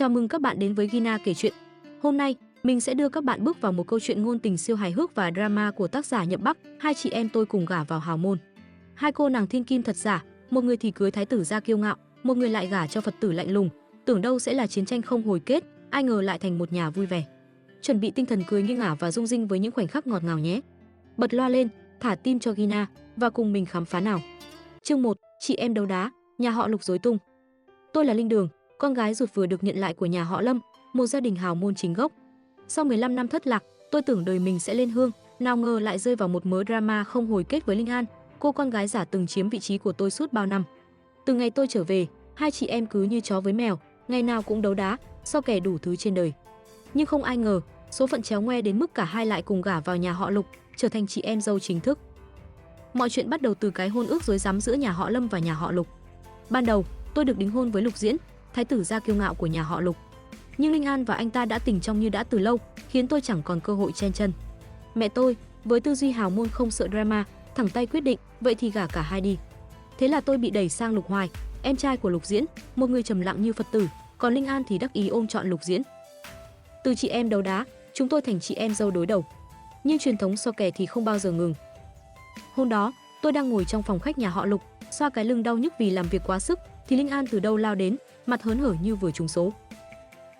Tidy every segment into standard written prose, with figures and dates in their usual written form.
Chào mừng các bạn đến với Gina kể chuyện. Hôm nay, mình sẽ đưa các bạn bước vào một câu chuyện ngôn tình siêu hài hước và drama của tác giả Nhậm Bắc. Hai chị em tôi cùng gả vào hào môn. Hai cô nàng thiên kim thật giả, một người thì cưới thái tử gia kiêu ngạo, một người lại gả cho Phật tử lạnh lùng. Tưởng đâu sẽ là chiến tranh không hồi kết, ai ngờ lại thành một nhà vui vẻ. Chuẩn bị tinh thần cười nghiêng ngả và rung rinh với những khoảnh khắc ngọt ngào nhé. Bật loa lên, thả tim cho Gina và cùng mình khám phá nào. Chương 1, chị em đấu đá, nhà họ Lục rối tung. Tôi là Linh Đường, con gái ruột vừa được nhận lại của nhà họ Lâm, một gia đình hào môn chính gốc. Sau 15 năm thất lạc, tôi tưởng đời mình sẽ lên hương, nào ngờ lại rơi vào một mớ drama không hồi kết với Linh An, cô con gái giả từng chiếm vị trí của tôi suốt bao năm. Từ ngày tôi trở về, hai chị em cứ như chó với mèo, ngày nào cũng đấu đá, so kè đủ thứ trên đời. Nhưng không ai ngờ, số phận chéo ngoe đến mức cả hai lại cùng gả vào nhà họ Lục, trở thành chị em dâu chính thức. Mọi chuyện bắt đầu từ cái hôn ước rối rắm giữa nhà họ Lâm và nhà họ Lục. Ban đầu, tôi được đính hôn với Lục Diễn, thái tử gia kiêu ngạo của nhà họ Lục. Nhưng Linh An và anh ta đã tình trong như đã từ lâu, khiến tôi chẳng còn cơ hội chen chân. Mẹ tôi, với tư duy hào môn không sợ drama, thẳng tay quyết định, vậy thì gả cả hai đi. Thế là tôi bị đẩy sang Lục Hoài, em trai của Lục Diễn, một người trầm lặng như Phật tử, còn Linh An thì đắc ý ôm trọn Lục Diễn. Từ chị em đấu đá, chúng tôi thành chị em dâu đối đầu. Nhưng truyền thống so kè thì không bao giờ ngừng. Hôm đó, tôi đang ngồi trong phòng khách nhà họ Lục, xoa cái lưng đau nhức vì làm việc quá sức, thì Linh An từ đâu lao đến, mặt hớn hở như vừa trúng số.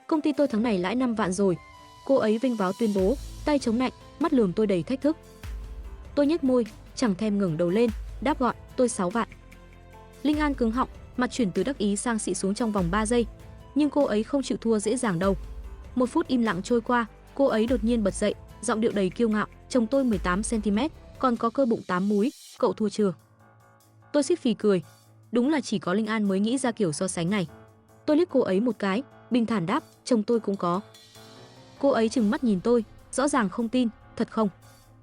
Công ty tôi tháng này lãi 5 vạn rồi. Cô ấy vinh váo tuyên bố, tay chống nạnh, mắt lườm tôi đầy thách thức. Tôi nhếch môi, chẳng thèm ngẩng đầu lên, đáp gọn, tôi 6 vạn. Linh An cứng họng, mặt chuyển từ đắc ý sang xị xuống trong vòng 3 giây. Nhưng cô ấy không chịu thua dễ dàng đâu. 1 phút im lặng trôi qua, cô ấy đột nhiên bật dậy, giọng điệu đầy kiêu ngạo, chồng tôi 18 cm, còn có cơ bụng 8 múi, cậu thua chưa? Tôi xít phì cười. Đúng là chỉ có Linh An mới nghĩ ra kiểu so sánh này. Tôi liếc cô ấy một cái, bình thản đáp, chồng tôi cũng có. Cô ấy trừng mắt nhìn tôi, rõ ràng không tin, thật không?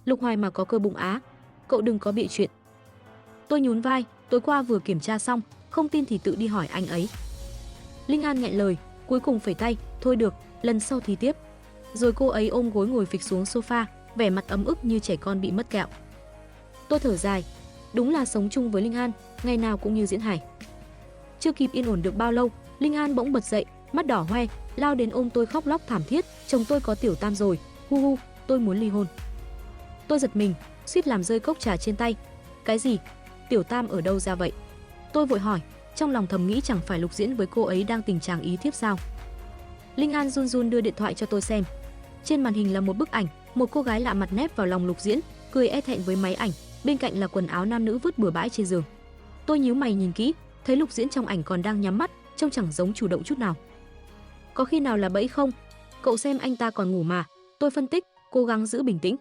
Lục Hoài mà có cơ bụng á, cậu đừng có bịa chuyện. Tôi nhún vai, tối qua vừa kiểm tra xong, không tin thì tự đi hỏi anh ấy. Linh An nghẹn lời, cuối cùng phẩy tay, thôi được, lần sau thì tiếp. Rồi cô ấy ôm gối ngồi phịch xuống sofa, vẻ mặt ấm ức như trẻ con bị mất kẹo. Tôi thở dài, đúng là sống chung với Linh An, ngày nào cũng như diễn hài. Chưa kịp yên ổn được bao lâu, Linh An bỗng bật dậy, mắt đỏ hoe, lao đến ôm tôi khóc lóc thảm thiết, chồng tôi có tiểu tam rồi, hu hu, tôi muốn ly hôn. Tôi giật mình, suýt làm rơi cốc trà trên tay. Cái gì? Tiểu tam ở đâu ra vậy? Tôi vội hỏi, trong lòng thầm nghĩ chẳng phải Lục Diễn với cô ấy đang tình trạng ý thiếp sao? Linh An run run đưa điện thoại cho tôi xem. Trên màn hình là một bức ảnh, một cô gái lạ mặt nép vào lòng Lục Diễn, cười e thẹn với máy ảnh, bên cạnh là quần áo nam nữ vứt bừa bãi trên giường. Tôi nhíu mày nhìn kỹ, thấy Lục Diễn trong ảnh còn đang nhắm mắt, trông chẳng giống chủ động chút nào. Có khi nào là bẫy không? Cậu xem anh ta còn ngủ mà. Tôi phân tích, cố gắng giữ bình tĩnh.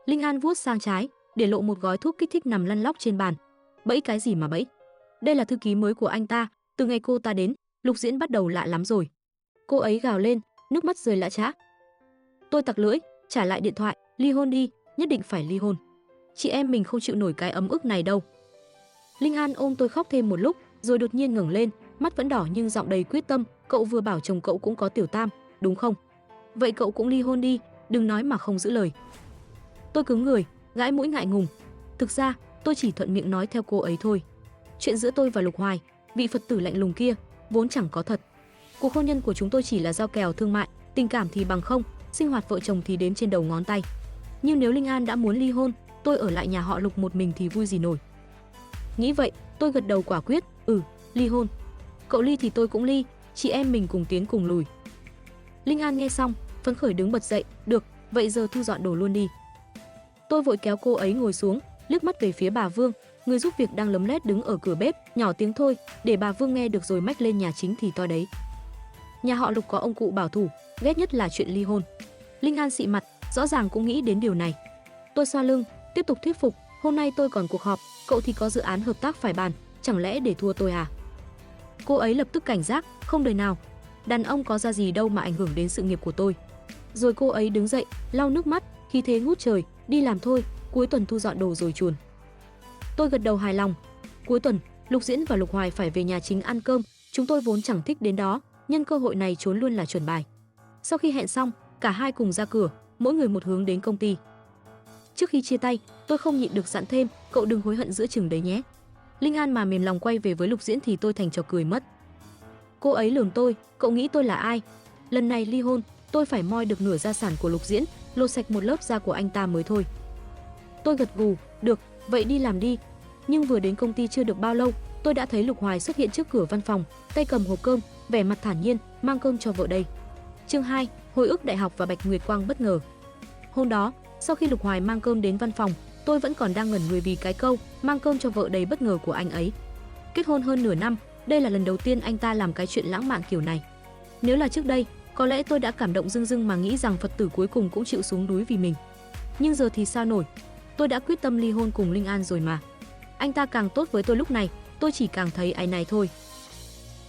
Linh An vuốt sang trái, để lộ một gói thuốc kích thích nằm lăn lóc trên bàn. Bẫy cái gì mà bẫy? Đây là thư ký mới của anh ta, từ ngày cô ta đến, Lục Diễn bắt đầu lạ lắm rồi. Cô ấy gào lên, nước mắt rơi lã chã. Tôi tặc lưỡi, trả lại điện thoại, ly hôn đi, nhất định phải ly hôn. Chị em mình không chịu nổi cái ấm ức này đâu. Linh An ôm tôi khóc thêm một lúc, rồi đột nhiên ngẩng lên, mắt vẫn đỏ nhưng giọng đầy quyết tâm, cậu vừa bảo chồng cậu cũng có tiểu tam, đúng không? Vậy cậu cũng ly hôn đi, đừng nói mà không giữ lời. Tôi cứng người, gãi mũi ngại ngùng. Thực ra, tôi chỉ thuận miệng nói theo cô ấy thôi. Chuyện giữa tôi và Lục Hoài, vị Phật tử lạnh lùng kia, vốn chẳng có thật. Cuộc hôn nhân của chúng tôi chỉ là giao kèo thương mại, tình cảm thì bằng không, sinh hoạt vợ chồng thì đếm trên đầu ngón tay. Nhưng nếu Linh An đã muốn ly hôn, tôi ở lại nhà họ Lục một mình thì vui gì nổi. Nghĩ vậy, tôi gật đầu quả quyết, ly hôn. Cậu ly thì tôi cũng ly, chị em mình cùng tiến cùng lùi. Linh An nghe xong, phấn khởi đứng bật dậy, được, vậy giờ thu dọn đồ luôn đi. Tôi vội kéo cô ấy ngồi xuống, liếc mắt về phía bà Vương, người giúp việc đang lấm lét đứng ở cửa bếp, nhỏ tiếng thôi, để bà Vương nghe được rồi mách lên nhà chính thì to đấy. Nhà họ Lục có ông cụ bảo thủ, ghét nhất là chuyện ly hôn. Linh An xị mặt, rõ ràng cũng nghĩ đến điều này. Tôi xoa lưng, tiếp tục thuyết phục, hôm nay tôi còn cuộc họp, cậu thì có dự án hợp tác phải bàn, chẳng lẽ để thua tôi à? Cô ấy lập tức cảnh giác, không đời nào, đàn ông có ra gì đâu mà ảnh hưởng đến sự nghiệp của tôi. Rồi cô ấy đứng dậy, lau nước mắt, khí thế ngút trời, đi làm thôi, cuối tuần thu dọn đồ rồi chuồn. Tôi gật đầu hài lòng. Cuối tuần, Lục Diễn và Lục Hoài phải về nhà chính ăn cơm, chúng tôi vốn chẳng thích đến đó, nhân cơ hội này trốn luôn là chuẩn bài. Sau khi hẹn xong, cả hai cùng ra cửa, mỗi người một hướng đến công ty. Trước khi chia tay, tôi không nhịn được dặn thêm, cậu đừng hối hận giữa chừng đấy nhé. Linh An mà mềm lòng quay về với Lục Diễn thì tôi thành trò cười mất. Cô ấy lườm tôi, cậu nghĩ tôi là ai? Lần này ly hôn, tôi phải moi được nửa gia sản của Lục Diễn, lột sạch một lớp da của anh ta mới thôi. Tôi gật gù, được, vậy đi làm đi. Nhưng vừa đến công ty chưa được bao lâu, tôi đã thấy Lục Hoài xuất hiện trước cửa văn phòng, tay cầm hộp cơm, vẻ mặt thản nhiên, mang cơm cho vợ đây. Chương 2, hồi ức đại học và Bạch Nguyệt Quang bất ngờ. Hôm đó, sau khi Lục Hoài mang cơm đến văn phòng, tôi vẫn còn đang ngẩn người vì cái câu mang cơm cho vợ đầy bất ngờ của anh ấy. Kết hôn hơn nửa năm, đây là lần đầu tiên anh ta làm cái chuyện lãng mạn kiểu này. Nếu là trước đây, có lẽ tôi đã cảm động rưng rưng mà nghĩ rằng Phật tử cuối cùng cũng chịu xuống núi vì mình. Nhưng giờ thì sao nổi, tôi đã quyết tâm ly hôn cùng Linh An rồi mà. Anh ta càng tốt với tôi lúc này, tôi chỉ càng thấy áy náy thôi.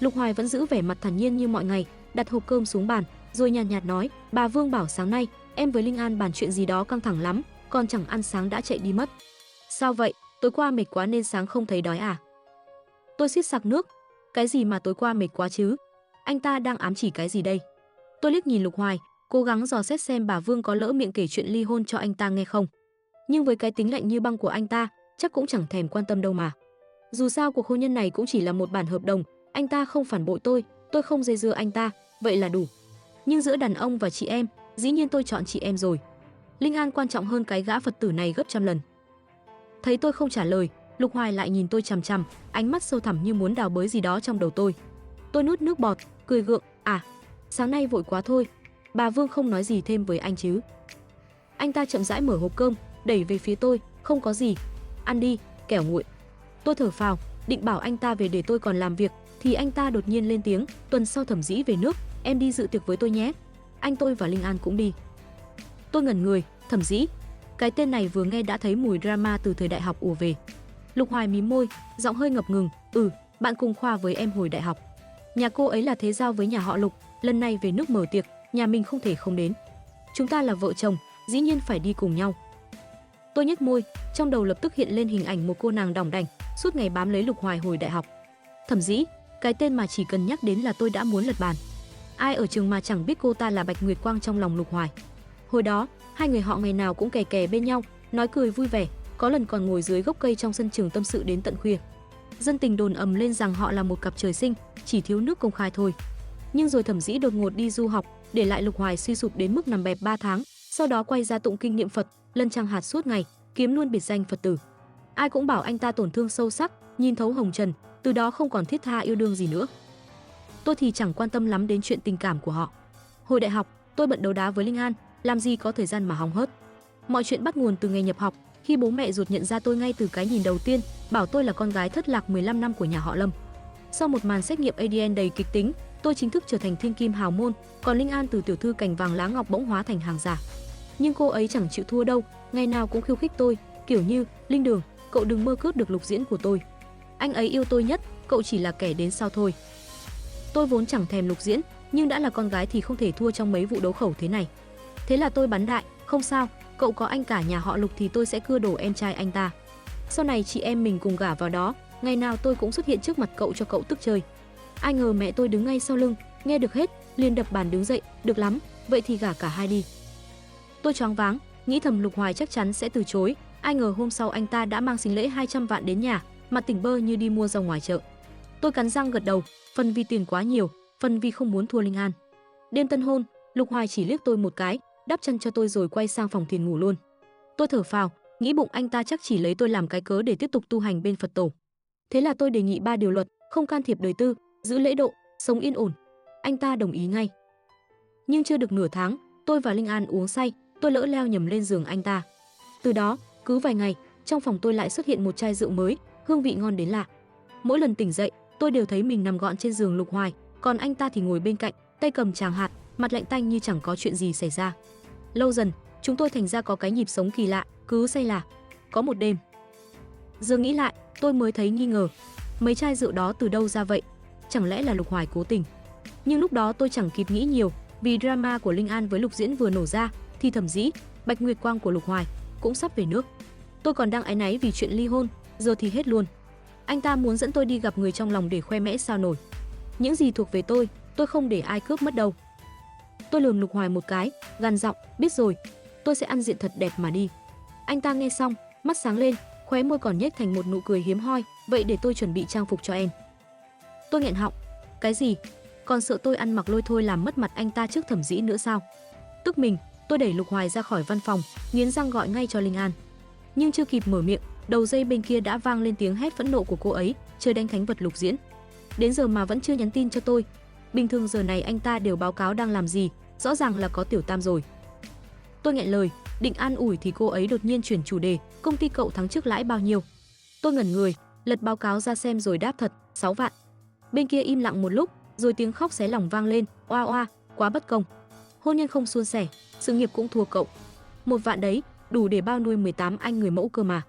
Lục Hoài vẫn giữ vẻ mặt thản nhiên như mọi ngày, đặt hộp cơm xuống bàn, rồi nhàn nhạt nói, bà Vương bảo sáng nay em với Linh An bàn chuyện gì đó căng thẳng lắm, còn chẳng ăn sáng đã chạy đi mất. Sao vậy, tối qua mệt quá nên sáng không thấy đói à? Tôi suýt sặc nước, cái gì mà tối qua mệt quá chứ? Anh ta đang ám chỉ cái gì đây? Tôi liếc nhìn Lục Hoài, cố gắng dò xét xem bà Vương có lỡ miệng kể chuyện ly hôn cho anh ta nghe không. Nhưng với cái tính lạnh như băng của anh ta, chắc cũng chẳng thèm quan tâm đâu mà. Dù sao cuộc hôn nhân này cũng chỉ là một bản hợp đồng, anh ta không phản bội tôi không dây dưa anh ta, vậy là đủ. Nhưng giữa đàn ông và chị em, dĩ nhiên tôi chọn chị em rồi. Linh An quan trọng hơn cái gã Phật tử này gấp trăm lần. Thấy tôi không trả lời, Lục Hoài lại nhìn tôi chằm chằm, ánh mắt sâu thẳm như muốn đào bới gì đó trong đầu tôi. Tôi nuốt nước bọt, cười gượng, sáng nay vội quá thôi. Bà Vương không nói gì thêm với anh chứ? Anh ta chậm rãi mở hộp cơm, đẩy về phía tôi, không có gì, ăn đi, kẻo nguội. Tôi thở phào, định bảo anh ta về để tôi còn làm việc, thì anh ta đột nhiên lên tiếng, tuần sau Thẩm Dĩ về nước, em đi dự tiệc với tôi nhé. Anh tôi và Linh An cũng đi. Tôi ngẩn người, Thẩm Dĩ, cái tên này vừa nghe đã thấy mùi drama từ thời đại học ùa về. Lục Hoài mím môi, giọng hơi ngập ngừng, bạn cùng khoa với em hồi đại học. Nhà cô ấy là thế giao với nhà họ Lục, lần này về nước mở tiệc, nhà mình không thể không đến. Chúng ta là vợ chồng, dĩ nhiên phải đi cùng nhau. Tôi nhếch môi, trong đầu lập tức hiện lên hình ảnh một cô nàng đỏng đảnh, suốt ngày bám lấy Lục Hoài hồi đại học. Thẩm Dĩ, cái tên mà chỉ cần nhắc đến là tôi đã muốn lật bàn. Ai ở trường mà chẳng biết cô ta là Bạch Nguyệt Quang trong lòng Lục Hoài. Hồi đó, hai người họ ngày nào cũng kè kè bên nhau, nói cười vui vẻ, có lần còn ngồi dưới gốc cây trong sân trường tâm sự đến tận khuya. Dân tình đồn ầm lên rằng họ là một cặp trời sinh, chỉ thiếu nước công khai thôi. Nhưng rồi Thẩm Dĩ đột ngột đi du học, để lại Lục Hoài suy sụp đến mức nằm bẹp 3 tháng, sau đó quay ra tụng kinh niệm Phật, lân trăng hạt suốt ngày, kiếm luôn biệt danh Phật tử. Ai cũng bảo anh ta tổn thương sâu sắc, nhìn thấu hồng trần, từ đó không còn thiết tha yêu đương gì nữa. Tôi thì chẳng quan tâm lắm đến chuyện tình cảm của họ. Hồi đại học, tôi bận đấu đá với Linh An, làm gì có thời gian mà hóng hớt. Mọi chuyện bắt nguồn từ ngày nhập học, khi bố mẹ ruột nhận ra tôi ngay từ cái nhìn đầu tiên, bảo tôi là con gái thất lạc 15 năm của nhà họ Lâm. Sau một màn xét nghiệm ADN đầy kịch tính, tôi chính thức trở thành thiên kim hào môn, còn Linh An từ tiểu thư cành vàng lá ngọc bỗng hóa thành hàng giả. Nhưng cô ấy chẳng chịu thua đâu, ngày nào cũng khiêu khích tôi, kiểu như, Linh Đường, cậu đừng mơ cướp được Lục Diễn của tôi. Anh ấy yêu tôi nhất, cậu chỉ là kẻ đến sau thôi. Tôi vốn chẳng thèm Lục Diễn, nhưng đã là con gái thì không thể thua trong mấy vụ đấu khẩu thế này. Thế là tôi bắn đại, không sao, cậu có anh cả nhà họ Lục thì tôi sẽ cưa đổ em trai anh ta. Sau này chị em mình cùng gả vào đó, ngày nào tôi cũng xuất hiện trước mặt cậu cho cậu tức chơi. Ai ngờ mẹ tôi đứng ngay sau lưng, nghe được hết, liền đập bàn đứng dậy, được lắm, vậy thì gả cả hai đi. Tôi choáng váng, nghĩ thầm Lục Hoài chắc chắn sẽ từ chối, ai ngờ hôm sau anh ta đã mang sính lễ 200 vạn đến nhà, mặt tỉnh bơ như đi mua rau ngoài chợ. Tôi cắn răng gật đầu, phần vì tiền quá nhiều, phần vì không muốn thua Linh An. Đêm tân hôn, Lục Hoài chỉ liếc tôi một cái, đắp chân cho tôi rồi quay sang phòng thiền ngủ luôn. Tôi thở phào, nghĩ bụng anh ta chắc chỉ lấy tôi làm cái cớ để tiếp tục tu hành bên Phật tổ. Thế là tôi đề nghị 3 điều luật, không can thiệp đời tư, giữ lễ độ, sống yên ổn. Anh ta đồng ý ngay. Nhưng chưa được nửa tháng, tôi và Linh An uống say, tôi lỡ leo nhầm lên giường anh ta. Từ đó, cứ vài ngày, trong phòng tôi lại xuất hiện một chai rượu mới, hương vị ngon đến lạ. Mỗi lần tỉnh dậy, tôi đều thấy mình nằm gọn trên giường Lục Hoài, còn anh ta thì ngồi bên cạnh, tay cầm tràng hạt, mặt lạnh tanh như chẳng có chuyện gì xảy ra. Lâu dần, chúng tôi thành ra có cái nhịp sống kỳ lạ, cứ say là. Có một đêm, giờ nghĩ lại, tôi mới thấy nghi ngờ, mấy chai rượu đó từ đâu ra vậy? Chẳng lẽ là Lục Hoài cố tình? Nhưng lúc đó tôi chẳng kịp nghĩ nhiều, vì drama của Linh An với Lục Diễn vừa nổ ra, thì Thẩm Dĩ, Bạch Nguyệt Quang của Lục Hoài cũng sắp về nước. Tôi còn đang áy náy vì chuyện ly hôn, giờ thì hết luôn. Anh ta muốn dẫn tôi đi gặp người trong lòng để khoe mẽ sao nổi. Những gì thuộc về tôi không để ai cướp mất đâu. Tôi lườm Lục Hoài một cái, gằn giọng, biết rồi, tôi sẽ ăn diện thật đẹp mà đi. Anh ta nghe xong, mắt sáng lên, khóe môi còn nhếch thành một nụ cười hiếm hoi, vậy để tôi chuẩn bị trang phục cho em. Tôi nghẹn họng, cái gì? còn sợ tôi ăn mặc lôi thôi làm mất mặt anh ta trước thẩm dĩ nữa sao? Tức mình, tôi đẩy Lục Hoài ra khỏi văn phòng, nghiến răng gọi ngay cho Linh An. Nhưng chưa kịp mở miệng, đầu dây bên kia đã vang lên tiếng hét phẫn nộ của cô ấy, trời đánh thánh vật Lục Diễn. Đến giờ mà vẫn chưa nhắn tin cho tôi. Bình thường giờ này anh ta đều báo cáo đang làm gì, rõ ràng là có tiểu tam rồi. Tôi nghẹn lời, định an ủi thì cô ấy đột nhiên chuyển chủ đề, công ty cậu tháng trước lãi bao nhiêu? Tôi ngẩn người, lật báo cáo ra xem rồi đáp thật, 6 vạn. Bên kia im lặng một lúc, rồi tiếng khóc xé lòng vang lên, oa oa, quá bất công. Hôn nhân không suôn sẻ, sự nghiệp cũng thua cậu. 1 vạn đấy, đủ để bao nuôi 18 anh người mẫu cơ mà.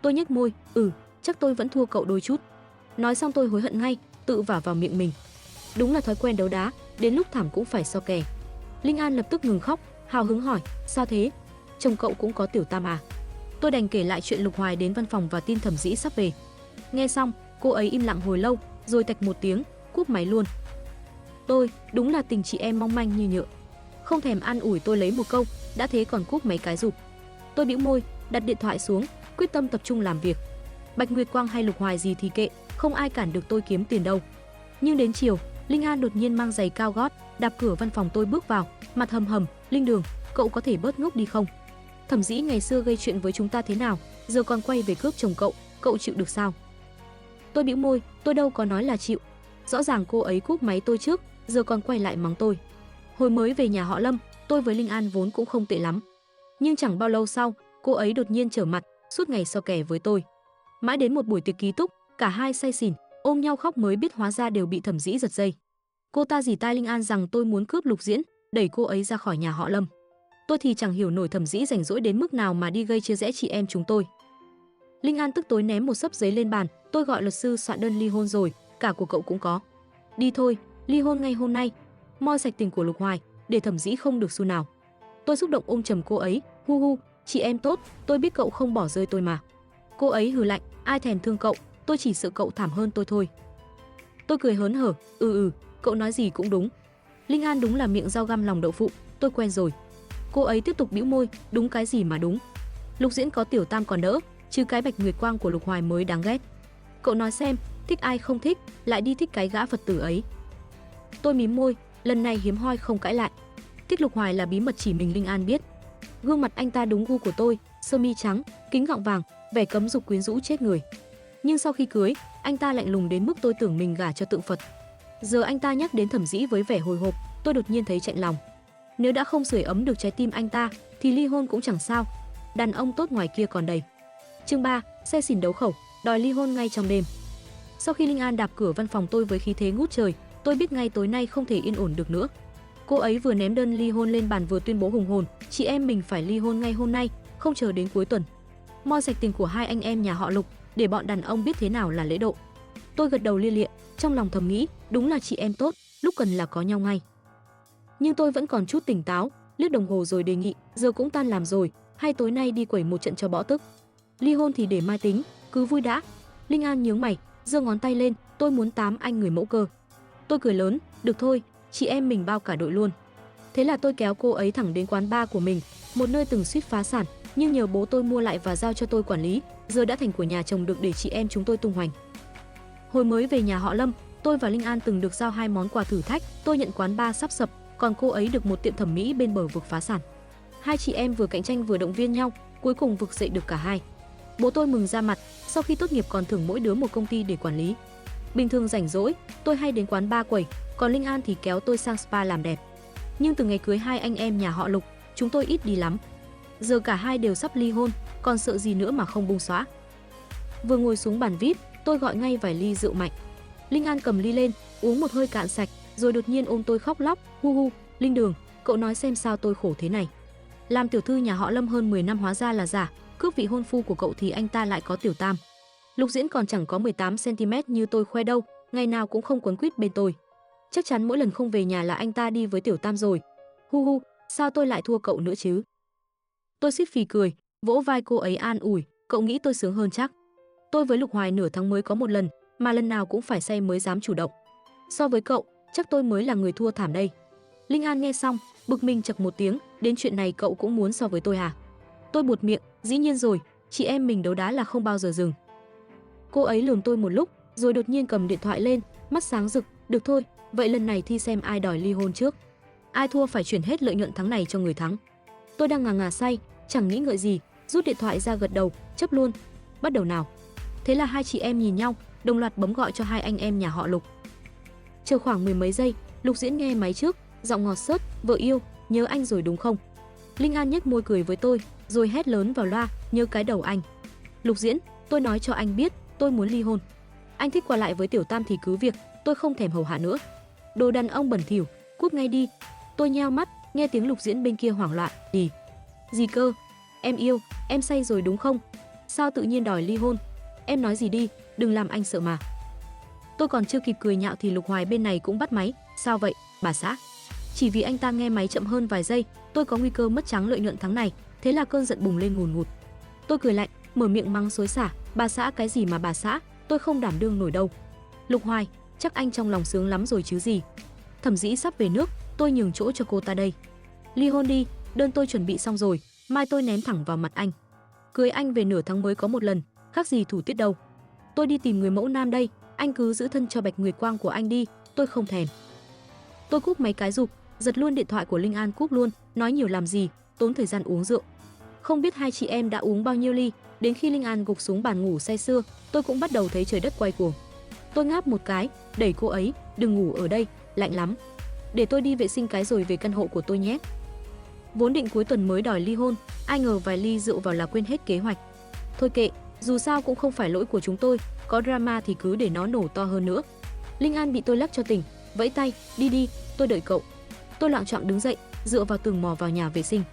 Tôi nhếch môi, chắc tôi vẫn thua cậu đôi chút. Nói xong tôi hối hận ngay, tự vả vào miệng mình. Đúng là thói quen đấu đá, đến lúc thảm cũng phải so kè. Linh An lập tức ngừng khóc, hào hứng hỏi, sao thế? Chồng cậu cũng có tiểu tam à? Tôi đành kể lại chuyện Lục Hoài đến văn phòng và tin thẩm dĩ sắp về. Nghe xong, cô ấy im lặng hồi lâu, rồi tạch một tiếng, cúp máy luôn. Tôi, đúng là tình chị em mong manh như nhựa. Không thèm an ủi tôi lấy một câu, đã thế còn cúp mấy cái giục. Tôi bĩu môi, đặt điện thoại xuống, quyết tâm tập trung làm việc. Bạch Nguyệt Quang hay Lục Hoài gì thì kệ, không ai cản được tôi kiếm tiền đâu. Nhưng đến chiều, Linh An đột nhiên mang giày cao gót, đạp cửa văn phòng tôi bước vào, mặt hầm hầm, Linh Đường, cậu có thể bớt ngốc đi không? Thẩm dĩ ngày xưa gây chuyện với chúng ta thế nào, giờ còn quay về cướp chồng cậu chịu được sao? Tôi bĩu môi, tôi đâu có nói là chịu. Rõ ràng cô ấy cúp máy tôi trước, giờ còn quay lại mắng tôi. Hồi mới về nhà họ Lâm, tôi với Linh An vốn cũng không tệ lắm. Nhưng chẳng bao lâu sau, cô ấy đột nhiên trở mặt, suốt ngày so kè với tôi. Mãi đến một buổi tiệc ký túc, cả hai say xỉn, ôm nhau khóc mới biết hóa ra đều bị thẩm dĩ giật dây. Cô ta dỉ tai Linh An rằng tôi muốn cướp Lục Diễn, đẩy cô ấy ra khỏi nhà họ Lâm. Tôi thì chẳng hiểu nổi thẩm dĩ rảnh rỗi đến mức nào mà đi gây chia rẽ chị em chúng tôi. Linh An tức tối ném một xấp giấy lên bàn, tôi gọi luật sư soạn đơn ly hôn rồi, cả của cậu cũng có. Đi thôi, ly hôn ngay hôm nay, moi sạch tình của Lục Hoài, để thẩm dĩ không được xu nào. Tôi xúc động ôm chầm cô ấy, hu hu, chị em tốt, tôi biết cậu không bỏ rơi tôi mà. Cô ấy hừ lạnh, ai thèm thương cậu, tôi chỉ sợ cậu thảm hơn tôi thôi. Tôi cười hớn hở, cậu nói gì cũng đúng. Linh An đúng là miệng dao găm lòng đậu phụ, tôi quen rồi. Cô ấy tiếp tục bĩu môi, đúng cái gì mà đúng. Lục Diễn có tiểu tam còn đỡ, chứ cái Bạch Nguyệt Quang của Lục Hoài mới đáng ghét. Cậu nói xem, thích ai không thích, lại đi thích cái gã Phật tử ấy. Tôi mím môi, lần này hiếm hoi không cãi lại. Thích Lục Hoài là bí mật chỉ mình Linh An biết. Gương mặt anh ta đúng gu của tôi, sơ mi trắng, kính gọng vàng, vẻ cấm dục quyến rũ chết người. Nhưng sau khi cưới, anh ta lạnh lùng đến mức tôi tưởng mình gả cho tượng Phật. Giờ anh ta nhắc đến thẩm dĩ với vẻ hồi hộp, tôi đột nhiên thấy chạnh lòng. Nếu đã không sưởi ấm được trái tim anh ta, thì ly hôn cũng chẳng sao. Đàn ông tốt ngoài kia còn đầy. Chương 3, xe xỉn đấu khẩu, đòi ly hôn ngay trong đêm. Sau khi Linh An đạp cửa văn phòng tôi với khí thế ngút trời, tôi biết ngay tối nay không thể yên ổn được nữa. Cô ấy vừa ném đơn ly hôn lên bàn vừa tuyên bố hùng hồn, chị em mình phải ly hôn ngay hôm nay, không chờ đến cuối tuần. Moi sạch tiền của hai anh em nhà họ Lục, để bọn đàn ông biết thế nào là lễ độ. Tôi gật đầu lia lịa, trong lòng thầm nghĩ, đúng là chị em tốt, lúc cần là có nhau ngay. Nhưng tôi vẫn còn chút tỉnh táo, liếc đồng hồ rồi đề nghị, giờ cũng tan làm rồi, hay tối nay đi quẩy một trận cho bỏ tức. Ly hôn thì để mai tính, cứ vui đã. Linh An nhướng mày, giơ ngón tay lên, tôi muốn 8 anh người mẫu cơ. Tôi cười lớn, được thôi, chị em mình bao cả đội luôn. Thế là tôi kéo cô ấy thẳng đến quán bar của mình, một nơi từng suýt phá sản, nhưng nhờ bố tôi mua lại và giao cho tôi quản lý, giờ đã thành của nhà chồng được để chị em chúng tôi tung hoành. Hồi mới về nhà họ Lâm, tôi và Linh An từng được giao 2 món quà thử thách, tôi nhận quán bar sắp sập, còn cô ấy được một tiệm thẩm mỹ bên bờ vực phá sản. Hai chị em vừa cạnh tranh vừa động viên nhau, cuối cùng vực dậy được cả hai. Bố tôi mừng ra mặt, sau khi tốt nghiệp còn thưởng mỗi đứa một công ty để quản lý. Bình thường rảnh rỗi, tôi hay đến quán bar quẩy, còn Linh An thì kéo tôi sang spa làm đẹp. Nhưng từ ngày cưới hai anh em nhà họ Lục, chúng tôi ít đi lắm. Giờ cả hai đều sắp ly hôn, còn sợ gì nữa mà không bung xóa. Vừa ngồi xuống bàn VIP, tôi gọi ngay vài ly rượu mạnh. Linh An cầm ly lên, uống một hơi cạn sạch, rồi đột nhiên ôm tôi khóc lóc, hu hu, Linh Đường, cậu nói xem sao tôi khổ thế này. Làm tiểu thư nhà họ Lâm hơn 10 năm hóa ra là giả, cướp vị hôn phu của cậu thì anh ta lại có tiểu tam. Lục Diễn còn chẳng có 18 cm như tôi khoe đâu, ngày nào cũng không quấn quýt bên tôi. Chắc chắn mỗi lần không về nhà là anh ta đi với tiểu tam rồi. Hu hu, sao tôi lại thua cậu nữa chứ? Tôi xít phì cười, vỗ vai cô ấy an ủi, cậu nghĩ tôi sướng hơn chắc. Tôi với Lục Hoài nửa tháng mới có một lần, mà lần nào cũng phải say mới dám chủ động. So với cậu, chắc tôi mới là người thua thảm đây. Linh An nghe xong, bực mình chậc một tiếng, đến chuyện này cậu cũng muốn so với tôi à? Tôi buột miệng, dĩ nhiên rồi, chị em mình đấu đá là không bao giờ dừng. Cô ấy lườm tôi một lúc, rồi đột nhiên cầm điện thoại lên, mắt sáng rực, được thôi, Vậy lần này thi xem ai đòi ly hôn trước. Ai thua phải chuyển hết lợi nhuận thắng này cho người thắng. Tôi đang ngà ngà say, chẳng nghĩ ngợi gì, rút điện thoại ra gật đầu, chấp luôn. Bắt đầu nào. Thế là hai chị em nhìn nhau, đồng loạt bấm gọi cho hai anh em nhà họ Lục. Chờ khoảng mười mấy giây, Lục Diễn nghe máy trước, giọng ngọt xớt, "Vợ yêu, nhớ anh rồi đúng không?" Linh An nhếch môi cười với tôi, rồi hét lớn vào loa, "Nhớ cái đầu anh." "Lục Diễn, tôi nói cho anh biết, tôi muốn ly hôn. Anh thích qua lại với Tiểu Tam thì cứ việc, tôi không thèm hầu hạ nữa. Đồ đàn ông bẩn thỉu, cút ngay đi." Tôi nheo mắt, nghe tiếng Lục Diễn bên kia hoảng loạn, Gì cơ? Em yêu, em say rồi đúng không? Sao tự nhiên đòi ly hôn? Em nói gì đi, đừng làm anh sợ mà." Tôi còn chưa kịp cười nhạo thì Lục Hoài bên này cũng bắt máy, "Sao vậy, bà xã?" Chỉ vì anh ta nghe máy chậm hơn vài giây, tôi có nguy cơ mất trắng lợi nhuận tháng này, thế là cơn giận bùng lên ngùn ngụt. Tôi cười lạnh, mở miệng mắng xối xả, "Bà xã cái gì mà bà xã, tôi không đảm đương nổi đâu." "Lục Hoài, chắc anh trong lòng sướng lắm rồi chứ gì. Thẩm Dĩ sắp về nước, tôi nhường chỗ cho cô ta đây. Ly hôn đi, đơn tôi chuẩn bị xong rồi, mai tôi ném thẳng vào mặt anh. Cưới anh về nửa tháng mới có một lần, khác gì thủ tiết đâu. Tôi đi tìm người mẫu nam đây, anh cứ giữ thân cho Bạch Nguyệt Quang của anh đi, tôi không thèm." Tôi cúp mấy cái giục, giật luôn điện thoại của Linh An cúp luôn, nói nhiều làm gì, tốn thời gian uống rượu. Không biết hai chị em đã uống bao nhiêu ly, đến khi Linh An gục xuống bàn ngủ say sưa, tôi cũng bắt đầu thấy trời đất quay cuồng. Tôi ngáp một cái, đẩy cô ấy, "Đừng ngủ ở đây, lạnh lắm. Để tôi đi vệ sinh cái rồi về căn hộ của tôi nhé." Vốn định cuối tuần mới đòi ly hôn, ai ngờ vài ly rượu vào là quên hết kế hoạch. Thôi kệ, dù sao cũng không phải lỗi của chúng tôi, có drama thì cứ để nó nổ to hơn nữa. Linh An bị tôi lắc cho tỉnh, vẫy tay, "Đi đi, tôi đợi cậu." Tôi loạng choạng đứng dậy, dựa vào tường mò vào nhà vệ sinh.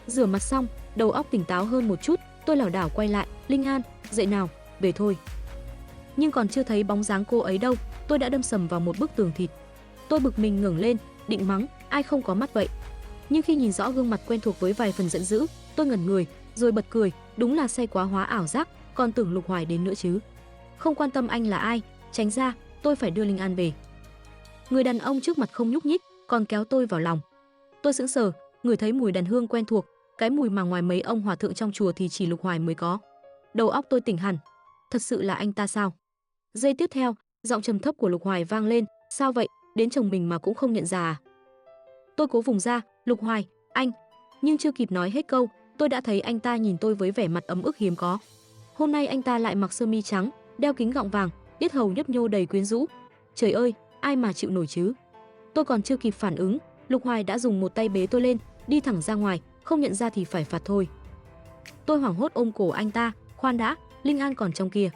Rửa mặt xong, đầu óc tỉnh táo hơn một chút, tôi lảo đảo quay lại, "Linh An, dậy nào, về thôi." Nhưng còn chưa thấy bóng dáng cô ấy đâu, tôi đã đâm sầm vào một bức tường thịt. Tôi bực mình ngẩng lên, định mắng, ai không có mắt vậy. Nhưng khi nhìn rõ gương mặt quen thuộc với vài phần giận dữ, tôi ngẩn người, rồi bật cười, đúng là say quá hóa ảo giác, còn tưởng Lục Hoài đến nữa chứ. Không quan tâm anh là ai, tránh ra, tôi phải đưa Linh An về. Người đàn ông trước mặt không nhúc nhích, còn kéo tôi vào lòng. Tôi sững sờ, ngửi thấy mùi đàn hương quen thuộc, cái mùi mà ngoài mấy ông hòa thượng trong chùa thì chỉ Lục Hoài mới có. Đầu óc tôi tỉnh hẳn, thật sự là anh ta sao? Giây tiếp theo, giọng trầm thấp của Lục Hoài vang lên, "Sao vậy, đến chồng mình mà cũng không nhận ra à?" Tôi cố vùng ra, "Lục Hoài, anh..." Nhưng chưa kịp nói hết câu, tôi đã thấy anh ta nhìn tôi với vẻ mặt ấm ức hiếm có. Hôm nay anh ta lại mặc sơ mi trắng, đeo kính gọng vàng, yết hầu nhấp nhô đầy quyến rũ. Trời ơi, ai mà chịu nổi chứ? Tôi còn chưa kịp phản ứng, Lục Hoài đã dùng một tay bế tôi lên, đi thẳng ra ngoài, không nhận ra thì phải phạt thôi. Tôi hoảng hốt ôm cổ anh ta, "Khoan đã, Linh An còn trong kia."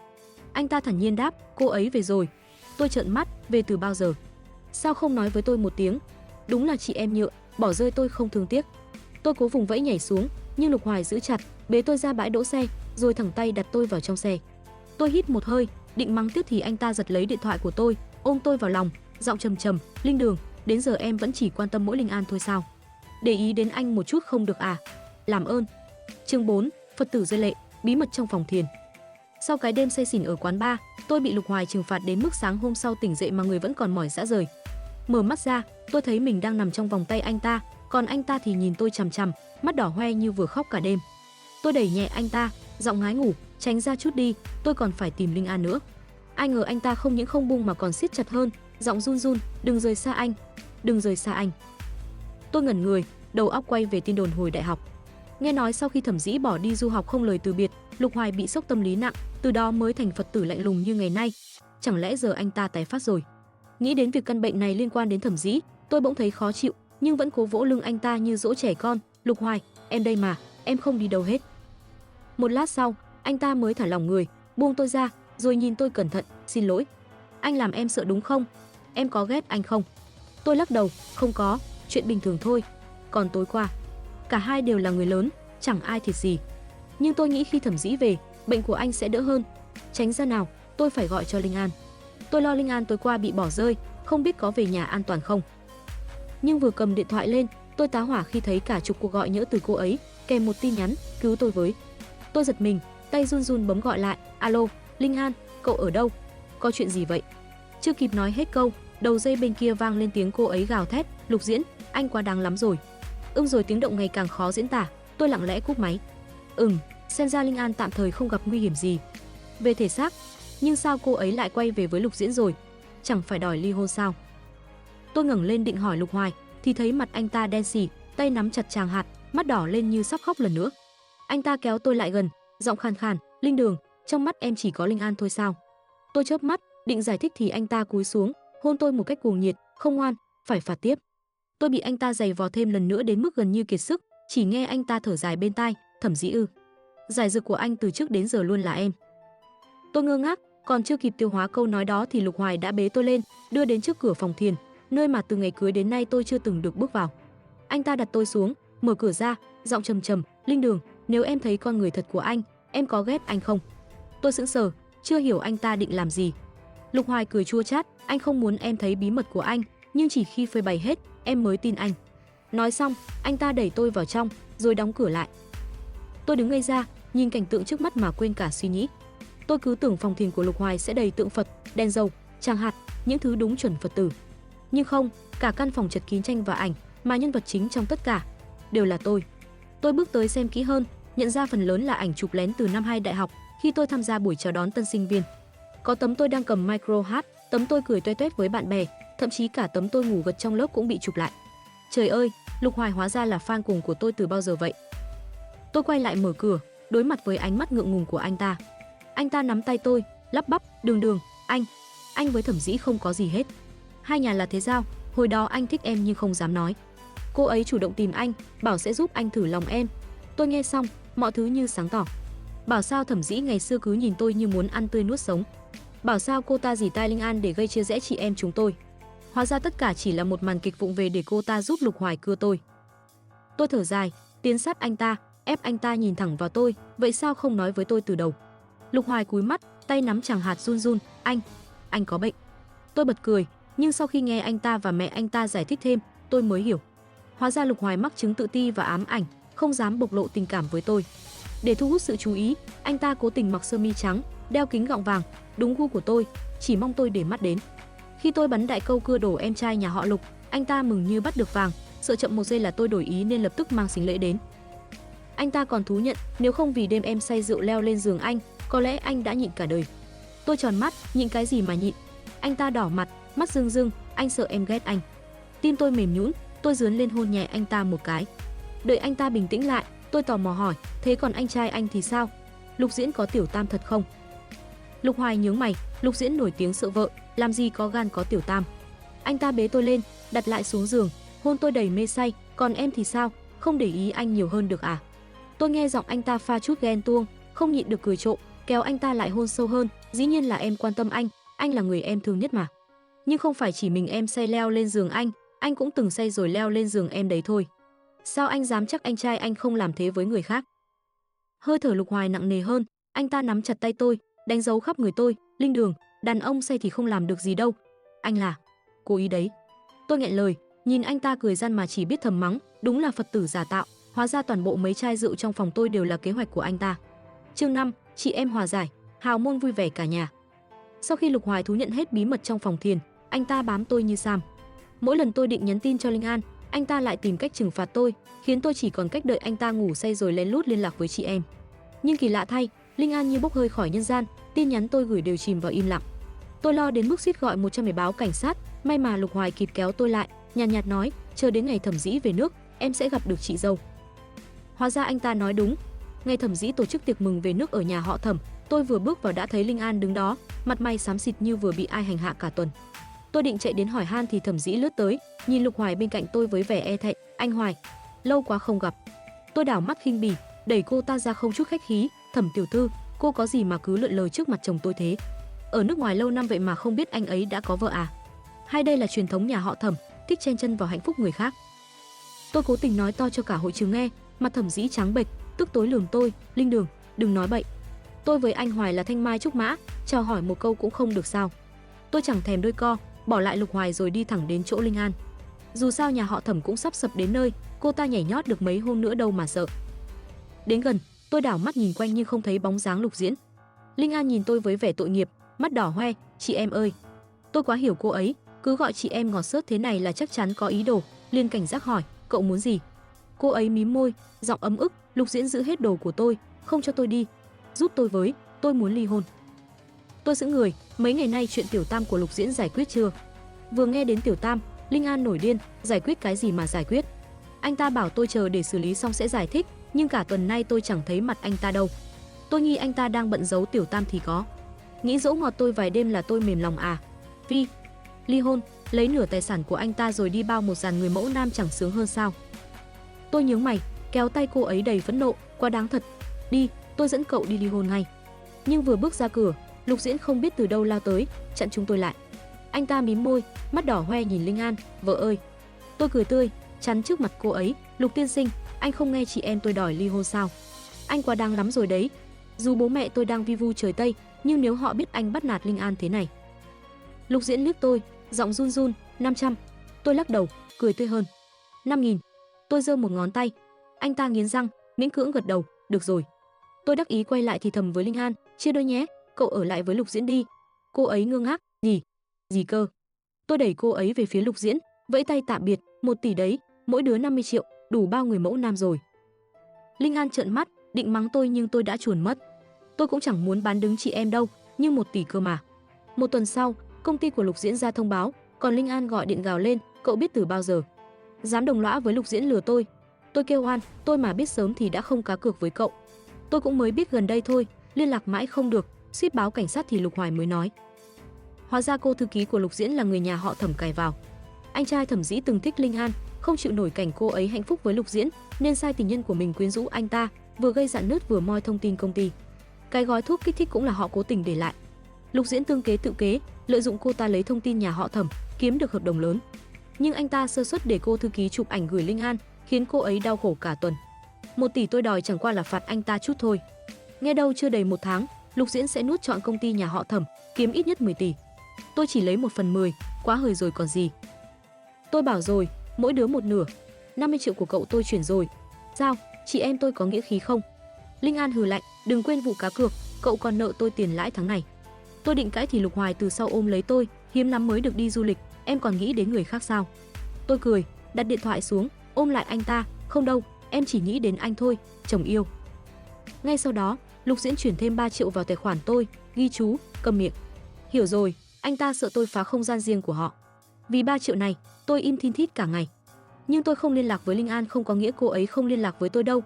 Anh ta thản nhiên đáp, "Cô ấy về rồi." Tôi trợn mắt, "Về từ bao giờ? Sao không nói với tôi một tiếng? Đúng là chị em nhựa, bỏ rơi tôi không thương tiếc." Tôi cố vùng vẫy nhảy xuống, nhưng Lục Hoài giữ chặt, bế tôi ra bãi đỗ xe, rồi thẳng tay đặt tôi vào trong xe. Tôi hít một hơi, định mắng tiếp thì anh ta giật lấy điện thoại của tôi, ôm tôi vào lòng, giọng trầm trầm, "Linh Đường, đến giờ em vẫn chỉ quan tâm mỗi Linh An thôi sao? Để ý đến anh một chút không được à? Làm ơn." Chương 4, Phật tử rơi lệ, bí mật trong phòng thiền. Sau cái đêm say xỉn ở quán bar, tôi bị Lục Hoài trừng phạt đến mức sáng hôm sau tỉnh dậy mà người vẫn còn mỏi rã rời. Mở mắt ra, tôi thấy mình đang nằm trong vòng tay anh ta, còn anh ta thì nhìn tôi chằm chằm, mắt đỏ hoe như vừa khóc cả đêm. Tôi đẩy nhẹ anh ta, giọng ngái ngủ, "Tránh ra chút đi, tôi còn phải tìm Linh An nữa." Ai ngờ anh ta không những không buông mà còn siết chặt hơn, giọng run run, "Đừng rời xa anh, đừng rời xa anh." Tôi ngẩn người, đầu óc quay về tin đồn hồi đại học. Nghe nói sau khi Thẩm Dĩ bỏ đi du học không lời từ biệt, Lục Hoài bị sốc tâm lý nặng, từ đó mới thành Phật tử lạnh lùng như ngày nay. Chẳng lẽ giờ anh ta tái phát rồi? Nghĩ đến việc căn bệnh này liên quan đến Thẩm Dĩ, tôi bỗng thấy khó chịu, nhưng vẫn cố vỗ lưng anh ta như dỗ trẻ con, "Lục Hoài, em đây mà, em không đi đâu hết." Một lát sau, anh ta mới thả lỏng người, buông tôi ra, rồi nhìn tôi cẩn thận, "Xin lỗi, anh làm em sợ đúng không? Em có ghét anh không?" Tôi lắc đầu, "Không có, chuyện bình thường thôi. Còn tối qua, cả hai đều là người lớn, chẳng ai thiệt gì. Nhưng tôi nghĩ khi Thẩm Dĩ về, bệnh của anh sẽ đỡ hơn. Tránh ra nào, tôi phải gọi cho Linh An. Tôi lo Linh An tối qua bị bỏ rơi, không biết có về nhà an toàn không." Nhưng vừa cầm điện thoại lên, tôi tá hỏa khi thấy cả chục cuộc gọi nhỡ từ cô ấy, kèm một tin nhắn, "Cứu tôi với." Tôi giật mình, tay run run bấm gọi lại, "Alo, Linh An, cậu ở đâu? Có chuyện gì vậy?" Chưa kịp nói hết câu, đầu dây bên kia vang lên tiếng cô ấy gào thét, "Lục Diễn, anh quá đáng lắm rồi." Rồi tiếng động ngày càng khó diễn tả, tôi lặng lẽ cúp máy. Xem ra Linh An tạm thời không gặp nguy hiểm gì về thể xác, nhưng sao cô ấy lại quay về với Lục Diễn rồi? Chẳng phải đòi ly hôn sao? Tôi ngẩng lên định hỏi Lục Hoài thì thấy mặt anh ta đen sì, tay nắm chặt tràng hạt, mắt đỏ lên như sắp khóc lần nữa. Anh ta kéo tôi lại gần, giọng khàn khàn, "Linh Đường, trong mắt em chỉ có Linh An thôi sao?" Tôi chớp mắt, định giải thích thì anh ta cúi xuống, hôn tôi một cách cuồng nhiệt, "Không ngoan, phải phạt tiếp." Tôi bị anh ta giày vò thêm lần nữa đến mức gần như kiệt sức, chỉ nghe anh ta thở dài bên tai, "Thẩm Dĩ ư? Giải dược của anh từ trước đến giờ luôn là em." Tôi ngơ ngác, còn chưa kịp tiêu hóa câu nói đó thì Lục Hoài đã bế tôi lên, đưa đến trước cửa phòng thiền, nơi mà từ ngày cưới đến nay tôi chưa từng được bước vào. Anh ta đặt tôi xuống, mở cửa ra, giọng trầm trầm, "Linh Đường, nếu em thấy con người thật của anh, em có ghét anh không?" Tôi sững sờ, chưa hiểu anh ta định làm gì. Lục Hoài cười chua chát, "Anh không muốn em thấy bí mật của anh, nhưng chỉ khi phơi bày hết, em mới tin anh." Nói xong, anh ta đẩy tôi vào trong, rồi đóng cửa lại. Tôi đứng ngây ra, nhìn cảnh tượng trước mắt mà quên cả suy nghĩ. Tôi cứ tưởng phòng thiền của Lục Hoài sẽ đầy tượng Phật, đèn dầu, tràng hạt, những thứ đúng chuẩn Phật tử. Nhưng không, cả căn phòng chật kín tranh và ảnh, mà nhân vật chính trong tất cả đều là tôi. Tôi bước tới xem kỹ hơn, nhận ra phần lớn là ảnh chụp lén từ năm 2 đại học, khi tôi tham gia buổi chào đón tân sinh viên. Có tấm tôi đang cầm micro hát, tấm tôi cười toe toét với bạn bè, thậm chí cả tấm tôi ngủ gật trong lớp cũng bị chụp lại. Trời ơi, Lục Hoài hóa ra là fan cùng của tôi từ bao giờ vậy? Tôi quay lại mở cửa, đối mặt với ánh mắt ngượng ngùng của anh ta. Anh ta nắm tay tôi, lắp bắp, Đường, anh với Thẩm Dĩ không có gì hết. Hai nhà là thế giao, hồi đó anh thích em nhưng không dám nói. Cô ấy chủ động tìm anh, bảo sẽ giúp anh thử lòng em." Tôi nghe xong, mọi thứ như sáng tỏ. Bảo sao Thẩm Dĩ ngày xưa cứ nhìn tôi như muốn ăn tươi nuốt sống. Bảo sao cô ta dỉ tai Linh An để gây chia rẽ chị em chúng tôi. Hóa ra tất cả chỉ là một màn kịch vụng về để cô ta giúp Lục Hoài cưa tôi. Tôi thở dài, tiến sát anh ta, ép anh ta nhìn thẳng vào tôi, "Vậy sao không nói với tôi từ đầu?" Lục Hoài cúi mắt, tay nắm chàng hạt run run, anh có bệnh." Tôi bật cười, nhưng sau khi nghe anh ta và mẹ anh ta giải thích thêm, tôi mới hiểu. Hóa ra Lục Hoài mắc chứng tự ti và ám ảnh, không dám bộc lộ tình cảm với tôi. Để thu hút sự chú ý, anh ta cố tình mặc sơ mi trắng, đeo kính gọng vàng, đúng gu của tôi, chỉ mong tôi để mắt đến. Khi tôi bắn đại câu cưa đổ em trai nhà họ Lục, anh ta mừng như bắt được vàng, sợ chậm một giây là tôi đổi ý nên lập tức mang sính lễ đến. Anh ta còn thú nhận, nếu không vì đêm em say rượu leo lên giường anh, có lẽ anh đã nhịn cả đời. Tôi tròn mắt, nhịn cái gì mà nhịn? Anh ta đỏ mặt, mắt rưng rưng, "Anh sợ em ghét anh." Tim tôi mềm nhũn, tôi rướn lên hôn nhẹ anh ta một cái. Đợi anh ta bình tĩnh lại, tôi tò mò hỏi, "Thế còn anh trai anh thì sao? Lục Diễn có tiểu tam thật không?" Lục Hoài nhướng mày, "Lục Diễn nổi tiếng sợ vợ, làm gì có gan có tiểu tam." Anh ta bế tôi lên, đặt lại xuống giường, hôn tôi đầy mê say, "Còn em thì sao, không để ý anh nhiều hơn được à?" Tôi nghe giọng anh ta pha chút ghen tuông, không nhịn được cười trộm, kéo anh ta lại hôn sâu hơn, "Dĩ nhiên là em quan tâm anh là người em thương nhất mà. Nhưng không phải chỉ mình em say leo lên giường anh cũng từng say rồi leo lên giường em đấy thôi. Sao anh dám chắc anh trai anh không làm thế với người khác?" Hơi thở Lục Hoài nặng nề hơn, anh ta nắm chặt tay tôi, đánh dấu khắp người tôi, "Linh Đường, đàn ông say thì không làm được gì đâu, anh là cố ý đấy." Tôi nghẹn lời, nhìn anh ta cười gian mà chỉ biết thầm mắng, đúng là Phật tử giả tạo, hóa ra toàn bộ mấy chai rượu trong phòng tôi đều là kế hoạch của anh ta. Chương 5, chị em hòa giải, hào môn vui vẻ cả nhà. Sau khi Lục Hoài thú nhận hết bí mật trong phòng thiền, anh ta bám tôi như sam. Mỗi lần tôi định nhắn tin cho Linh An, anh ta lại tìm cách trừng phạt tôi, khiến tôi chỉ còn cách đợi anh ta ngủ say rồi lén lút liên lạc với chị em. Nhưng kỳ lạ thay, Linh An như bốc hơi khỏi nhân gian, tin nhắn tôi gửi đều chìm vào im lặng. Tôi lo đến mức suýt gọi 110 báo cảnh sát, may mà Lục Hoài kịp kéo tôi lại, nhàn nhạt nói, "Chờ đến ngày Thẩm Dĩ về nước, em sẽ gặp được chị dâu." Hóa ra anh ta nói đúng. Ngày Thẩm Dĩ tổ chức tiệc mừng về nước ở nhà họ Thẩm, tôi vừa bước vào đã thấy Linh An đứng đó, mặt mày xám xịt như vừa bị ai hành hạ cả tuần. Tôi định chạy đến hỏi han thì Thẩm Dĩ lướt tới, nhìn Lục Hoài bên cạnh tôi với vẻ e thẹn, "Anh Hoài, lâu quá không gặp." Tôi đảo mắt khinh bỉ, đẩy cô ta ra không chút khách khí, "Thẩm tiểu thư, cô có gì mà cứ lượn lờ trước mặt chồng tôi thế? Ở nước ngoài lâu năm vậy mà không biết anh ấy đã có vợ à? Hay đây là truyền thống nhà họ Thẩm, thích chen chân vào hạnh phúc người khác?" Tôi cố tình nói to cho cả hội trường nghe, mặt Thẩm Dĩ trắng bệch, tức tối lườm tôi, "Linh Đường, đừng nói bậy. Tôi với anh Hoài là thanh mai trúc mã, chào hỏi một câu cũng không được sao?" Tôi chẳng thèm đôi co, bỏ lại Lục Hoài rồi đi thẳng đến chỗ Linh An. Dù sao nhà họ Thẩm cũng sắp sập đến nơi, cô ta nhảy nhót được mấy hôm nữa đâu mà sợ. Đến gần, tôi đảo mắt nhìn quanh nhưng không thấy bóng dáng Lục Diễn. Linh An nhìn tôi với vẻ tội nghiệp, mắt đỏ hoe, "Chị em ơi." Tôi quá hiểu cô ấy, cứ gọi chị em ngọt xớt thế này là chắc chắn có ý đồ, liền cảnh giác hỏi, "Cậu muốn gì?" Cô ấy mím môi, giọng ấm ức, "Lục Diễn giữ hết đồ của tôi, không cho tôi đi. Giúp tôi với, tôi muốn ly hôn." Tôi sững người, mấy ngày nay chuyện tiểu tam của Lục Diễn giải quyết chưa? Vừa nghe đến tiểu tam, Linh An nổi điên, giải quyết cái gì mà giải quyết? Anh ta bảo tôi chờ để xử lý xong sẽ giải thích, nhưng cả tuần nay tôi chẳng thấy mặt anh ta đâu. Tôi nghi anh ta đang bận giấu Tiểu Tam thì có. Nghĩ dỗ ngọt tôi vài đêm là tôi mềm lòng à? Vi, ly hôn, lấy nửa tài sản của anh ta rồi đi bao một dàn người mẫu nam chẳng sướng hơn sao? Tôi nhướng mày, kéo tay cô ấy đầy phẫn nộ, quá đáng thật. Đi, tôi dẫn cậu đi ly hôn ngay. Nhưng vừa bước ra cửa, Lục Diễn không biết từ đâu lao tới, chặn chúng tôi lại. Anh ta mím môi, mắt đỏ hoe nhìn Linh An, vợ ơi. Tôi cười tươi, chắn trước mặt cô ấy, Lục tiên sinh, anh không nghe chị em tôi đòi ly hôn sao? Anh quá đáng lắm rồi đấy. Dù bố mẹ tôi đang vi vu trời Tây, nhưng nếu họ biết anh bắt nạt Linh An thế này. Lục Diễn liếc tôi, giọng run run, 500. Tôi lắc đầu, cười tươi hơn. 5.000. Tôi giơ một ngón tay. Anh ta nghiến răng, miễn cưỡng gật đầu, được rồi. Tôi đắc ý quay lại thì thầm với Linh An, chia đôi nhé, cậu ở lại với Lục Diễn đi. Cô ấy ngơ ngác, gì cơ? Tôi đẩy cô ấy về phía Lục Diễn, vẫy tay tạm biệt, 1 tỷ đấy, mỗi đứa 50 triệu, đủ bao người mẫu nam rồi. Linh An trợn mắt, định mắng tôi nhưng tôi đã chuồn mất. Tôi cũng chẳng muốn bán đứng chị em đâu, nhưng 1 tỷ cơ mà. Một tuần sau, công ty của Lục Diễn ra thông báo, còn Linh An gọi điện gào lên, cậu biết từ bao giờ? Dám đồng lõa với Lục Diễn lừa tôi. Tôi kêu oan, tôi mà biết sớm thì đã không cá cược với cậu. Tôi cũng mới biết gần đây thôi, liên lạc mãi không được, suýt báo cảnh sát thì Lục Hoài mới nói. Hóa ra cô thư ký của Lục Diễn là người nhà họ Thẩm cài vào. Anh trai Thẩm Dĩ từng thích Linh An, không chịu nổi cảnh cô ấy hạnh phúc với Lục Diễn, nên sai tình nhân của mình quyến rũ anh ta, vừa gây rạn nứt vừa moi thông tin công ty. Cái gói thuốc kích thích cũng là họ cố tình để lại. Lục Diễn tương kế tự kế, lợi dụng cô ta lấy thông tin nhà họ Thẩm, kiếm được hợp đồng lớn. Nhưng anh ta sơ suất để cô thư ký chụp ảnh gửi Linh An, khiến cô ấy đau khổ cả tuần. 1 tỷ tôi đòi chẳng qua là phạt anh ta chút thôi. Nghe đâu chưa đầy 1 tháng, Lục Diễn sẽ nuốt trọn công ty nhà họ Thẩm, kiếm ít nhất 10 tỷ. Tôi chỉ lấy 1/10, quá hời rồi còn gì. Tôi bảo rồi, mỗi đứa một nửa. 50 triệu của cậu tôi chuyển rồi. Sao, chị em tôi có nghĩa khí không? Linh An hừ lạnh, đừng quên vụ cá cược, cậu còn nợ tôi tiền lãi tháng này. Tôi định cãi thì Lục Hoài từ sau ôm lấy tôi, hiếm lắm mới được đi du lịch, em còn nghĩ đến người khác sao? Tôi cười, đặt điện thoại xuống, ôm lại anh ta, không đâu, em chỉ nghĩ đến anh thôi, chồng yêu. Ngay sau đó, Lục Diễn chuyển thêm 3 triệu vào tài khoản tôi, ghi chú, cầm miệng. Hiểu rồi, anh ta sợ tôi phá không gian riêng của họ. Vì 3 triệu này, tôi im thin thít cả ngày. Nhưng tôi không liên lạc với Linh An không có nghĩa cô ấy không liên lạc với tôi đâu.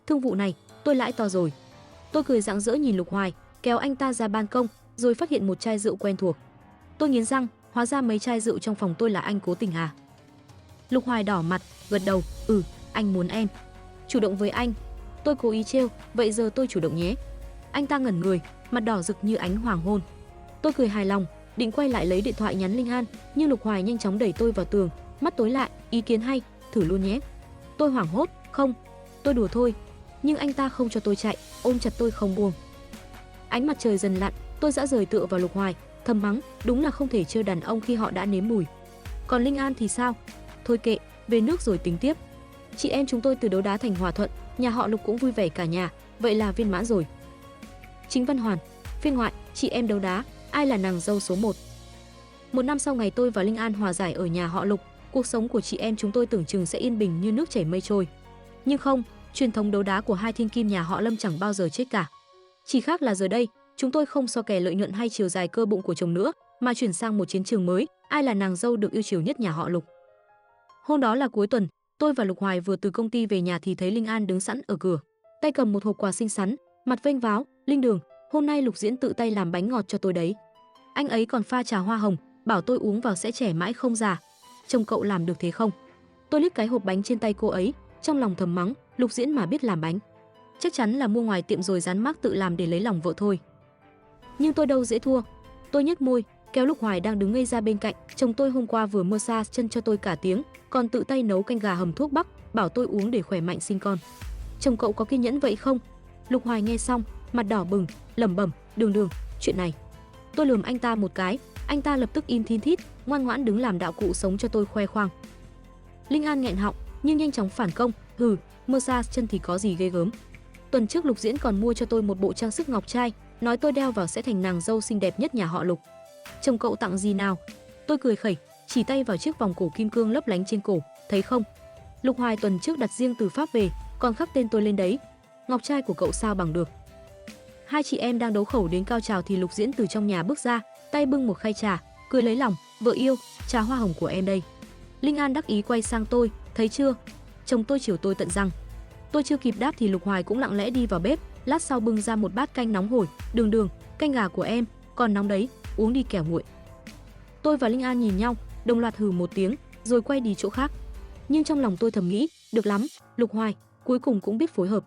Thương vụ này, tôi lãi to rồi. Tôi cười rạng rỡ nhìn Lục Hoài, kéo anh ta ra ban công, rồi phát hiện một chai rượu quen thuộc. Tôi nghiến răng, hóa ra mấy chai rượu trong phòng tôi là anh cố tình à? Lục Hoài đỏ mặt, gật đầu, anh muốn em chủ động với anh. Tôi cố ý trêu, vậy giờ tôi chủ động nhé. Anh ta ngẩn người, mặt đỏ rực như ánh hoàng hôn. Tôi cười hài lòng, định quay lại lấy điện thoại nhắn Linh An, nhưng Lục Hoài nhanh chóng đẩy tôi vào tường, mắt tối lại, ý kiến hay, thử luôn nhé. Tôi hoảng hốt, không, tôi đùa thôi. Nhưng anh ta không cho tôi chạy, ôm chặt tôi không buông. Ánh mặt trời dần lặn, tôi dã rời tựa vào Lục Hoài, thầm mắng, đúng là không thể chơi đàn ông khi họ đã nếm mùi. Còn Linh An thì sao? Thôi kệ, về nước rồi tính tiếp. Chị em chúng tôi từ đấu đá thành hòa thuận, nhà họ Lục cũng vui vẻ cả nhà, vậy là viên mãn rồi. Chính Văn Hoàn, phiên ngoại, chị em đấu đá, ai là nàng dâu số 1? 1 năm sau ngày tôi và Linh An hòa giải ở nhà họ Lục, cuộc sống của chị em chúng tôi tưởng chừng sẽ yên bình như nước chảy mây trôi. Nhưng không, truyền thống đấu đá của hai thiên kim nhà họ Lâm chẳng bao giờ chết cả. Chỉ khác là giờ đây, chúng tôi không so kè lợi nhuận hay chiều dài cơ bụng của chồng nữa, mà chuyển sang một chiến trường mới, ai là nàng dâu được yêu chiều nhất nhà họ Lục. Hôm đó là cuối tuần, tôi và Lục Hoài vừa từ công ty về nhà thì thấy Linh An đứng sẵn ở cửa, tay cầm một hộp quà xinh xắn, mặt vênh váo, Linh Đường, hôm nay Lục Diễn tự tay làm bánh ngọt cho tôi đấy. Anh ấy còn pha trà hoa hồng, bảo tôi uống vào sẽ trẻ mãi không già. Chồng cậu làm được thế không? Tôi liếc cái hộp bánh trên tay cô ấy, trong lòng thầm mắng, Lục Diễn mà biết làm bánh, chắc chắn là mua ngoài tiệm rồi dán mác tự làm để lấy lòng vợ thôi. Nhưng tôi đâu dễ thua. Tôi nhếch môi, kéo Lục Hoài đang đứng ngây ra bên cạnh. Chồng tôi hôm qua vừa massage chân cho tôi cả tiếng, còn tự tay nấu canh gà hầm thuốc bắc, bảo tôi uống để khỏe mạnh sinh con. Chồng cậu có kiên nhẫn vậy không? Lục Hoài nghe xong, mặt đỏ bừng, lẩm bẩm, Đường, chuyện này. Tôi lườm anh ta một cái, anh ta lập tức im thin thít, ngoan ngoãn đứng làm đạo cụ sống cho tôi khoe khoang. Linh An nghẹn họng, nhưng nhanh chóng phản công, massage chân thì có gì ghê gớm. Tuần trước Lục Diễn còn mua cho tôi một bộ trang sức ngọc trai, nói tôi đeo vào sẽ thành nàng dâu xinh đẹp nhất nhà họ Lục. Chồng cậu tặng gì nào? Tôi cười khẩy, chỉ tay vào chiếc vòng cổ kim cương lấp lánh trên cổ, thấy không? Lục Hoài tuần trước đặt riêng từ Pháp về, còn khắc tên tôi lên đấy. Ngọc trai của cậu sao bằng được? Hai chị em đang đấu khẩu đến cao trào thì Lục Diễn từ trong nhà bước ra, tay bưng một khay trà, cười lấy lòng, vợ yêu, trà hoa hồng của em đây. Linh An đắc ý quay sang tôi, thấy chưa? Chồng tôi chiều tôi tận răng. Tôi chưa kịp đáp thì Lục Hoài cũng lặng lẽ đi vào bếp, lát sau bưng ra một bát canh nóng hổi, Đường Đường, canh gà của em, còn nóng đấy, uống đi kẻo nguội. Tôi và Linh An nhìn nhau, đồng loạt hừ một tiếng, rồi quay đi chỗ khác. Nhưng trong lòng tôi thầm nghĩ, được lắm, Lục Hoài, cuối cùng cũng biết phối hợp.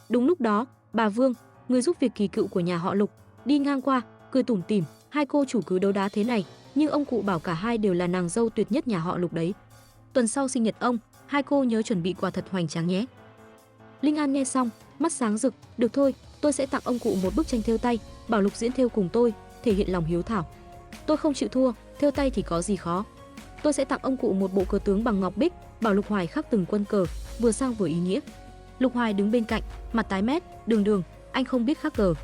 Đúng lúc đó, bà Vương, người giúp việc kỳ cựu của nhà họ Lục, đi ngang qua, cười tủm tỉm, hai cô chủ cứ đấu đá thế này, nhưng ông cụ bảo cả hai đều là nàng dâu tuyệt nhất nhà họ Lục đấy. Tuần sau sinh nhật ông, hai cô nhớ chuẩn bị quà thật hoành tráng nhé. Linh An nghe xong, mắt sáng rực, được thôi, tôi sẽ tặng ông cụ một bức tranh thêu tay, bảo Lục Diễn thêu cùng tôi, thể hiện lòng hiếu thảo. Tôi không chịu thua, thêu tay thì có gì khó. Tôi sẽ tặng ông cụ một bộ cờ tướng bằng ngọc bích, bảo Lục Hoài khắc từng quân cờ, vừa sang vừa ý nghĩa. Lục Hoài đứng bên cạnh, mặt tái mét, Đường Đường, anh không biết khắc cờ.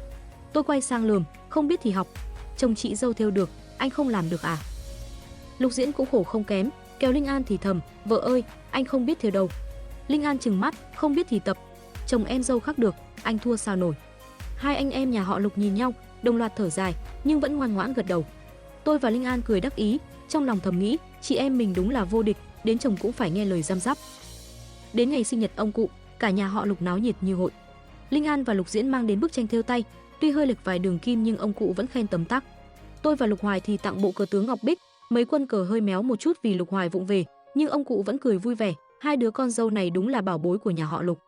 Tôi quay sang lườm, không biết thì học. Chồng chị dâu thêu được, anh không làm được à? Lục Diễn cũng khổ không kém, kéo Linh An thì thầm, vợ ơi, anh không biết thêu đâu. Linh An trừng mắt, không biết thì tập. Chồng em dâu khắc được, anh thua sao nổi. Hai anh em nhà họ Lục nhìn nhau, đồng loạt thở dài, nhưng vẫn ngoan ngoãn gật đầu. Tôi và Linh An cười đắc ý, trong lòng thầm nghĩ, chị em mình đúng là vô địch, đến chồng cũng phải nghe lời răm rắp. Đến ngày sinh nhật ông cụ, cả nhà họ Lục náo nhiệt như hội. Linh An và Lục Diễn mang đến bức tranh thêu tay, tuy hơi lệch vài đường kim nhưng ông cụ vẫn khen tấm tắc. Tôi và Lục Hoài thì tặng bộ cờ tướng ngọc bích, mấy quân cờ hơi méo một chút vì Lục Hoài vụng về, nhưng ông cụ vẫn cười vui vẻ, hai đứa con dâu này đúng là bảo bối của nhà họ Lục.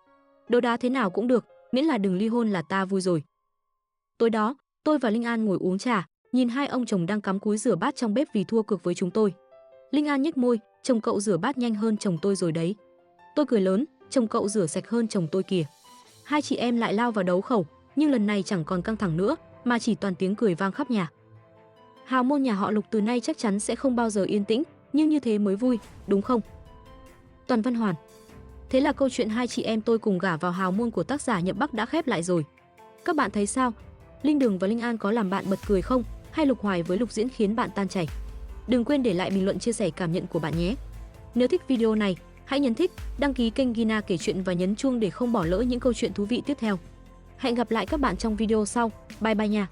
Đấu đá thế nào cũng được, miễn là đừng ly hôn là ta vui rồi. Tối đó, tôi và Linh An ngồi uống trà, nhìn hai ông chồng đang cắm cúi rửa bát trong bếp vì thua cược với chúng tôi. Linh An nhếch môi, chồng cậu rửa bát nhanh hơn chồng tôi rồi đấy. Tôi cười lớn, chồng cậu rửa sạch hơn chồng tôi kìa. Hai chị em lại lao vào đấu khẩu, nhưng lần này chẳng còn căng thẳng nữa, mà chỉ toàn tiếng cười vang khắp nhà. Hào môn nhà họ Lục từ nay chắc chắn sẽ không bao giờ yên tĩnh, nhưng như thế mới vui, đúng không? Toàn văn hoàn. Thế là câu chuyện hai chị em tôi cùng gả vào hào môn của tác giả Nhậm Bắc đã khép lại rồi. Các bạn thấy sao? Linh Đường và Linh An có làm bạn bật cười không? Hay Lục Hoài với Lục Diễn khiến bạn tan chảy? Đừng quên để lại bình luận chia sẻ cảm nhận của bạn nhé. Nếu thích video này, hãy nhấn thích, đăng ký kênh Gina kể chuyện và nhấn chuông để không bỏ lỡ những câu chuyện thú vị tiếp theo. Hẹn gặp lại các bạn trong video sau. Bye bye nha.